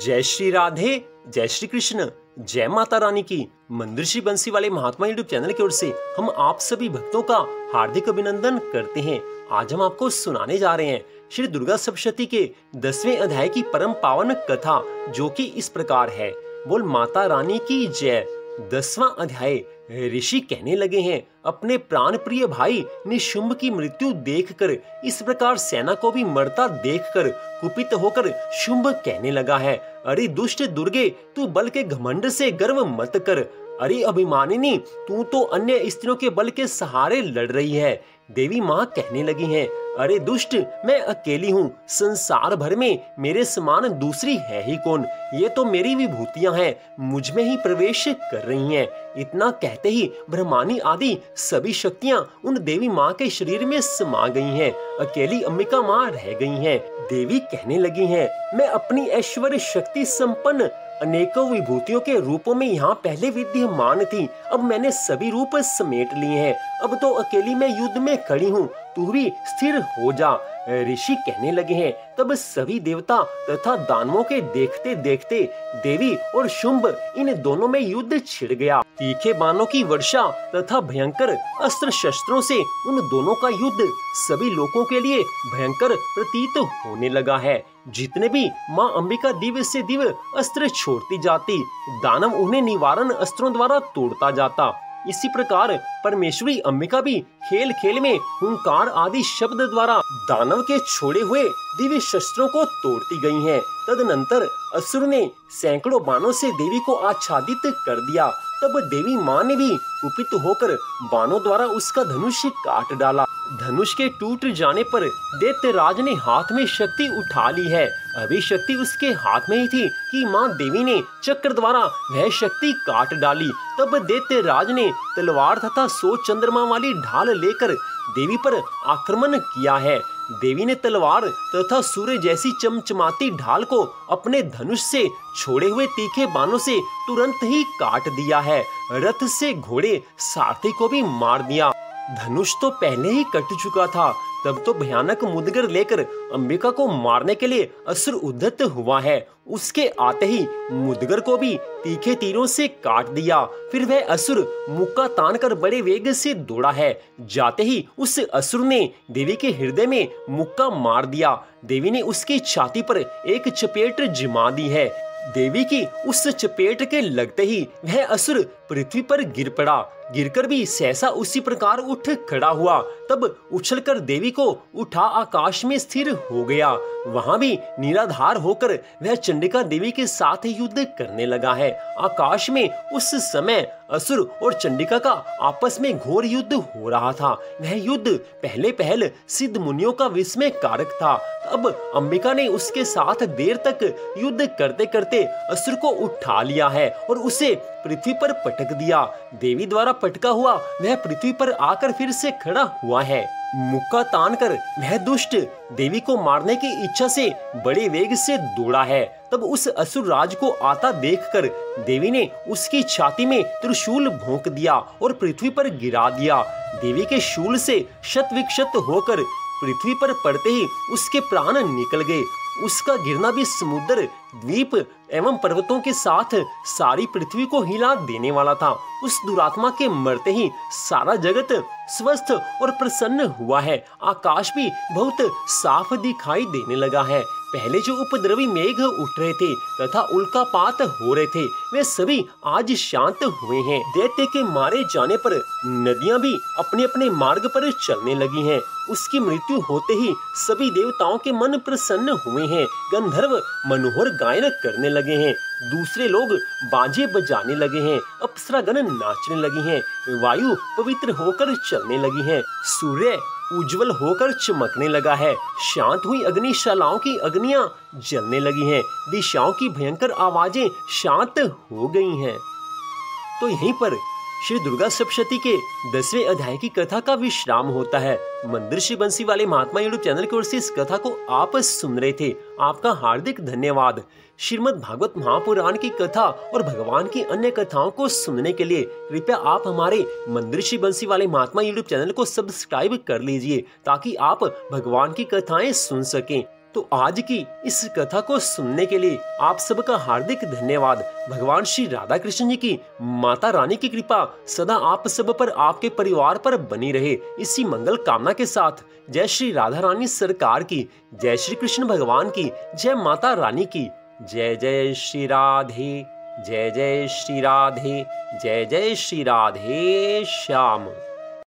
जय श्री राधे, जय श्री कृष्ण, जय माता रानी की। मंदिर श्री बंसी वाले महात्मा यूट्यूब चैनल की ओर से हम आप सभी भक्तों का हार्दिक अभिनंदन करते हैं। आज हम आपको सुनाने जा रहे हैं श्री दुर्गा सप्तशती के 10वें अध्याय की परम पावन कथा, जो कि इस प्रकार है। बोल माता रानी की जय। 10वां अध्याय। ऋषि कहने लगे हैं, अपने प्राण प्रिय भाई निशुंभ की मृत्यु देखकर, इस प्रकार सेना को भी मरता देखकर कुपित होकर शुंभ कहने लगा है, अरे दुष्ट दुर्गे, तू बल के घमंड से गर्व मत कर। अरे अभिमानिनी, तू तो अन्य स्त्रियों के बल के सहारे लड़ रही है। देवी माँ कहने लगी हैं, अरे दुष्ट, मैं अकेली हूँ, संसार भर में मेरे समान दूसरी है ही कौन। ये तो मेरी विभूतियां हैं, मुझ में ही प्रवेश कर रही हैं। इतना कहते ही ब्रह्मानी आदि सभी शक्तियां उन देवी माँ के शरीर में समा गई हैं। अकेली अंबिका माँ रह गई हैं। देवी कहने लगी हैं, मैं अपनी ऐश्वर्य शक्ति संपन्न अनेकों विभूतियों के रूपों में यहाँ पहले विद्यमान थी, अब मैंने सभी रूप समेट लिए हैं। अब तो अकेली मैं युद्ध में खड़ी हूँ, तू भी स्थिर हो जा। ऋषि कहने लगे हैं, तब सभी देवता तथा दानवों के देखते देखते देवी और शुंभ इन दोनों में युद्ध छिड़ गया। तीखे बाणों की वर्षा तथा भयंकर अस्त्र शस्त्रों से उन दोनों का युद्ध सभी लोगों के लिए भयंकर प्रतीत होने लगा है। जितने भी माँ अंबिका दिव्य से दिव्य अस्त्र छोड़ती जाती, दानव उन्हें निवारण अस्त्रों द्वारा तोड़ता जाता। इसी प्रकार परमेश्वरी अंबिका भी खेल खेल में हुंकार आदि शब्द द्वारा दानव के छोड़े हुए दिव्य शस्त्रों को तोड़ती गई हैं। तदनंतर असुर ने सैकड़ों बाणों से देवी को आच्छादित कर दिया। तब देवी माँ ने भी कुपित होकर बाणों द्वारा उसका धनुष काट डाला। धनुष के टूट जाने पर दैत्यराज ने हाथ में शक्ति उठा ली है। अभी शक्ति उसके हाथ में ही थी कि माँ देवी ने चक्र द्वारा वह शक्ति काट डाली। तब दैत्यराज ने तलवार तथा 100 चंद्रमा वाली ढाल लेकर देवी पर आक्रमण किया है। देवी ने तलवार तथा सूर्य जैसी चमचमाती ढाल को अपने धनुष से छोड़े हुए तीखे बाणों से तुरंत ही काट दिया है। रथ से घोड़े सारथी को भी मार दिया। धनुष तो पहले ही कट चुका था। तब तो भयानक मुदगर लेकर अंबिका को मारने के लिए असुर उद्धत हुआ है। उसके आते ही मुदगर को भी तीखे तीरों से काट दिया। फिर वह असुर मुक्का तान कर बड़े वेग से दौड़ा है। जाते ही उस असुर ने देवी के हृदय में मुक्का मार दिया। देवी ने उसकी छाती पर एक चपेट जमा दी है। देवी की उस चपेट के लगते ही वह असुर पृथ्वी पर गिर पड़ा। गिरकर भी सहसा उसी प्रकार उठ खड़ा हुआ। तब उछलकर देवी को उठा आकाश में स्थिर हो गया। वहां भी निराधार होकर वह चंडिका देवी के साथ युद्ध करने लगा है। आकाश में उस समय असुर और चंडिका का आपस में घोर युद्ध हो रहा था। वह युद्ध पहले पहल सिद्ध मुनियों का विस्मय कारक था। अब अंबिका ने उसके साथ देर तक युद्ध करते करते असुर को उठा लिया है और उसे पृथ्वी पर पटक दिया। देवी द्वारा पटका हुआ वह पृथ्वी पर आकर फिर से खड़ा हुआ है। मुक्का तान कर वह दुष्ट देवी को मारने की इच्छा से बड़े वेग से दौड़ा है। तब उस असुर राज को आता देखकर देवी ने उसकी छाती में त्रिशूल भोंक दिया और पृथ्वी पर गिरा दिया। देवी के शूल से शत विक्षत होकर पृथ्वी पर पड़ते ही उसके प्राण निकल गए। उसका गिरना भी समुद्र, द्वीप एवं पर्वतों के साथ सारी पृथ्वी को हिला देने वाला था। उस दुरात्मा के मरते ही सारा जगत स्वस्थ और प्रसन्न हुआ है। आकाश भी बहुत साफ दिखाई देने लगा है। पहले जो उपद्रवी मेघ उठ रहे थे तथा उल्कापात हो रहे थे, वे सभी आज शांत हुए हैं। दैत्य के मारे जाने पर नदियां भी अपने अपने मार्ग पर चलने लगी हैं। उसकी मृत्यु होते ही सभी देवताओं के मन प्रसन्न हुए हैं। गंधर्व मनोहर गायन करने लगे हैं। दूसरे लोग बाजे बजाने लगे हैं। अप्सरागण नाचने लगी हैं। वायु पवित्र होकर चलने लगी है। सूर्य उज्जवल होकर चमकने लगा है। शांत हुई अग्निशालाओं की अग्नियां जलने लगी हैं। दिशाओं की भयंकर आवाजें शांत हो गई हैं। तो यहीं पर श्री दुर्गा सप्तशती के 10वें अध्याय की कथा का विश्राम होता है। मंदिर श्री बंसी वाले महात्मा यूट्यूब चैनल की ओर से इस कथा को आप सुन रहे थे। आपका हार्दिक धन्यवाद। श्रीमद् भागवत महापुराण की कथा और भगवान की अन्य कथाओं को सुनने के लिए कृपया आप हमारे मंदिर श्री बंसी वाले महात्मा यूट्यूब चैनल को सब्सक्राइब कर लीजिए, ताकि आप भगवान की कथाएं सुन सकें। तो आज की इस कथा को सुनने के लिए आप सबका हार्दिक धन्यवाद। भगवान श्री राधा कृष्ण जी की, माता रानी की कृपा सदा आप सब पर, आपके परिवार पर बनी रहे, इसी मंगल कामना के साथ जय श्री राधा रानी सरकार की, जय श्री कृष्ण भगवान की, जय माता रानी की। जय जय श्री राधे, जय जय श्री राधे, जय जय श्री राधे श्याम।